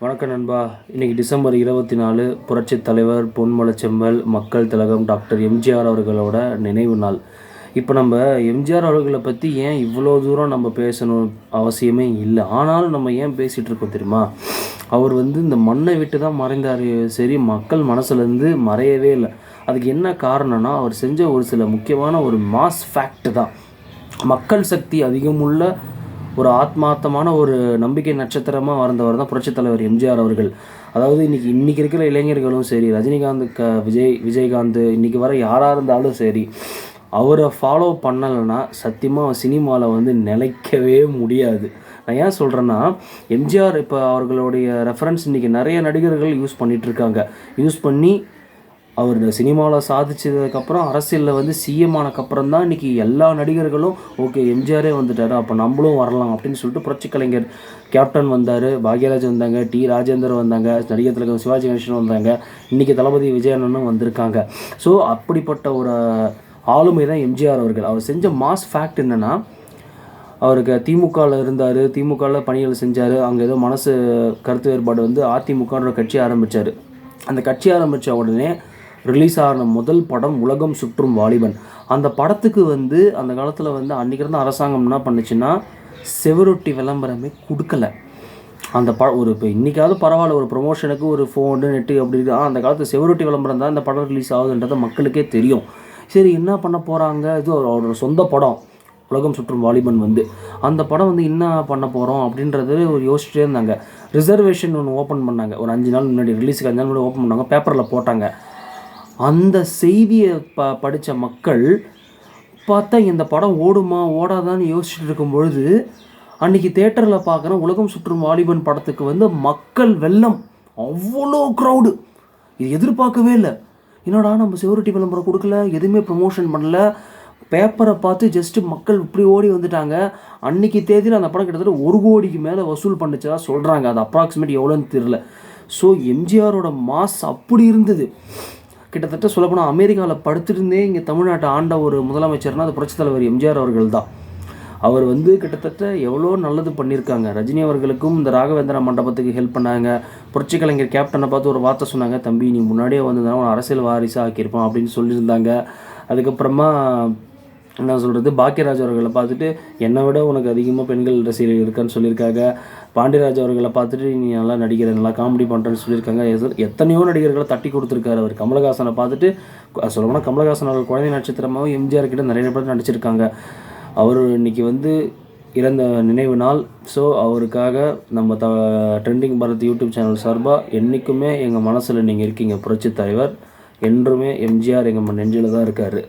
வணக்கம் நண்பா. இன்றைக்கி டிசம்பர் 24 புரட்சித் தலைவர் பொன்மனச்செம்மல் மக்கள் திலகம் டாக்டர் எம்ஜிஆர் அவர்களோட நினைவு நாள். இப்போ நம்ம எம்ஜிஆர் அவர்களை பற்றி ஏன் இவ்வளோ தூரம் நம்ம பேசணும் அவசியமே இல்லை. ஆனாலும் நம்ம ஏன் பேசிகிட்டு இருக்கோம் தெரியுமா? அவர் இந்த மண்ணை விட்டு தான் மறைந்தார், சரி மக்கள் மனசுலேருந்து மறையவே இல்லை. அதுக்கு என்ன காரணம்னா, அவர் செஞ்ச ஒரு சில முக்கியமான ஒரு மாஸ் ஃபேக்ட் தான். மக்கள் சக்தி அதிகமுள்ள ஒரு ஆத்மார்த்தமான ஒரு நம்பிக்கை நட்சத்திரமாக வளர்ந்தவர் தான் புரட்சித் தலைவர் எம்ஜிஆர் அவர்கள். அதாவது இன்றைக்கி இருக்கிற இளைஞர்களும் சரி, ரஜினிகாந்த், விஜயகாந்த், இன்றைக்கி வர யாராக இருந்தாலும் சரி, அவரை ஃபாலோ பண்ணலைன்னா சத்தியமாக சினிமாவில் நிலைக்கவே முடியாது. நான் ஏன் சொல்கிறேன்னா, எம்ஜிஆர் இப்போ அவர்களுடைய ரெஃபரன்ஸ் இன்றைக்கி நிறைய நடிகர்கள் யூஸ் பண்ணிகிட்ருக்காங்க. யூஸ் பண்ணி அவர் சினிமாவில் சாதிச்சதுக்கப்புறம் அரசியலில் சிஎம் ஆனதுக்கப்புறம் தான் இன்றைக்கி எல்லா நடிகர்களும் ஓகே எம்ஜிஆரே வந்துட்டார், அப்போ நம்மளும் வரலாம் அப்படின்னு சொல்லிட்டு புரட்சி கலைஞர் கேப்டன் வந்தார், பாக்யராஜ் வந்தாங்க, டி ராஜேந்தர் வந்தாங்க, நடிகர் திலகம் சிவாஜி கணேசன் வந்தாங்க, இன்றைக்கி தளபதி விஜயண்ணனும் வந்திருக்காங்க. ஸோ அப்படிப்பட்ட ஒரு ஆளுமை தான் எம்ஜிஆர் அவர்கள். அவர் செஞ்ச மாஸ் ஃபேக்ட் என்னென்னா, அவருக்கு திமுகவில் இருந்தார், திமுகவில் பணிகள் செஞ்சார். அங்கே ஏதோ மனசு கருத்து வேறுபாடு அதிமுகன்ற கட்சி ஆரம்பித்தார். அந்த கட்சி ஆரம்பித்த உடனே ரிலீஸ் ஆன முதல் படம் உலகம் சுற்றும் வாலிபன். அந்த படத்துக்கு அந்த காலத்தில் அன்றைக்கி இருந்த அரசாங்கம் என்ன பண்ணுச்சுன்னா, செவரொட்டி விளம்பரமே கொடுக்கல. அந்த ஒரு இப்போ இன்றைக்காவது பரவாயில்ல, ஒரு ப்ரொமோஷனுக்கு ஒரு ஃபோனு நெட்டு அப்படி இருக்குது. அந்த காலத்தில் செவரொட்டி விளம்பரம் தான் இந்த படம் ரிலீஸ் ஆகுதுன்றது மக்களுக்கே தெரியும். சரி என்ன பண்ண போகிறாங்க, இது அவரோட சொந்த படம் உலகம் சுற்றும் வாலிபன். அந்த படம் என்ன பண்ண போகிறோம் அப்படின்றது ஒரு யோசிச்சுட்டே இருந்தாங்க. ரிசர்வேஷன் ஒன்று ஓப்பன் பண்ணாங்க, ஒரு 5 நாள் முன்னாடி, ரிலீஸுக்கு 5 நாள் முன்னாடி ஓப்பன் பண்ணாங்க, பேப்பரில் போட்டாங்க. அந்த செய்தியை படித்த மக்கள் பார்த்தா இந்த படம் ஓடுமா ஓடாதான்னு யோசிச்சுட்டு இருக்கும் பொழுது, அன்றைக்கி தேட்டரில் பார்க்குற உலகம் சுற்றும் வாலிபன் படத்துக்கு மக்கள் வெள்ளம், அவ்வளோ க்ரௌடு. இது எதிர்பார்க்கவே இல்லை. என்னடா நம்ம செக்யூரிட்டி விளம்பரம் கொடுக்கல, எதுவுமே ப்ரமோஷன் பண்ணல, பேப்பரை பார்த்து ஜஸ்ட்டு மக்கள் இப்படி ஓடி வந்துட்டாங்க. அன்றைக்கி தேதியில் அந்த படம் கிட்டத்தட்ட 1 கோடிக்கு மேலே வசூல் பண்ணிச்சதா சொல்கிறாங்க. அது அப்ராக்சிமேட் எவ்வளோன்னு தெரியல. ஸோ எம்ஜிஆரோட மாஸ் அப்படி இருந்தது. கிட்டத்தட்ட சொல்லப்போனால் அமெரிக்காவில் படுத்துருந்தே இங்கே தமிழ்நாட்டை ஆண்ட ஒரு முதலமைச்சர்னால் அது புரட்சித் தலைவர் எம்ஜிஆர் அவர்கள் தான். அவர் கிட்டத்தட்ட எவ்வளோ நல்லது பண்ணியிருக்காங்க. ரஜினி அவர்களுக்கும் இந்த ராகவேந்திரா மண்டபத்துக்கு ஹெல்ப் பண்ணாங்க. புரட்சி கலைஞர் கேப்டனை பார்த்து ஒரு வார்த்தை சொன்னாங்க, தம்பி நீ முன்னாடியே வந்ததுனா ஒரு அரசியல் வாரிசாக ஆக்கியிருப்பான் அப்படின்னு சொல்லியிருந்தாங்க. அதுக்கப்புறமா என்ன சொல்கிறது, பாக்யராஜ் அவர்களை பார்த்துட்டு என்னை விட உனக்கு அதிகமாக பெண்கள் ரசிகர்கள் இருக்கான்னு சொல்லியிருக்காங்க. பாண்டியராஜ் அவர்களை பார்த்துட்டு நீ நல்லா நடிக்கிற, நல்லா காமெடி பண்ணுறேன்னு சொல்லியிருக்காங்க. எத்தனையோ நடிகர்களை தட்டி கொடுத்துருக்காரு அவர். கமலஹாசனை பார்த்துட்டு சொல்லப்போனால் கமலஹாசன் அவர்கள் குழந்தை நட்சத்திரமாகவும் எம்ஜிஆர் கிட்ட நிறைய பேர் நடிச்சிருக்காங்க. அவர் இன்றைக்கி இறந்த நினைவு நாள். ஸோ அவருக்காக நம்ம ட்ரெண்டிங் பாரத் யூடியூப் சேனல் சார்பாக என்றைக்குமே எங்கள் மனசில் நீங்கள் இருக்கீங்க புரட்சித் தலைவர். என்றுமே எம்ஜிஆர் எங்கள் நெஞ்சில் தான் இருக்கார்.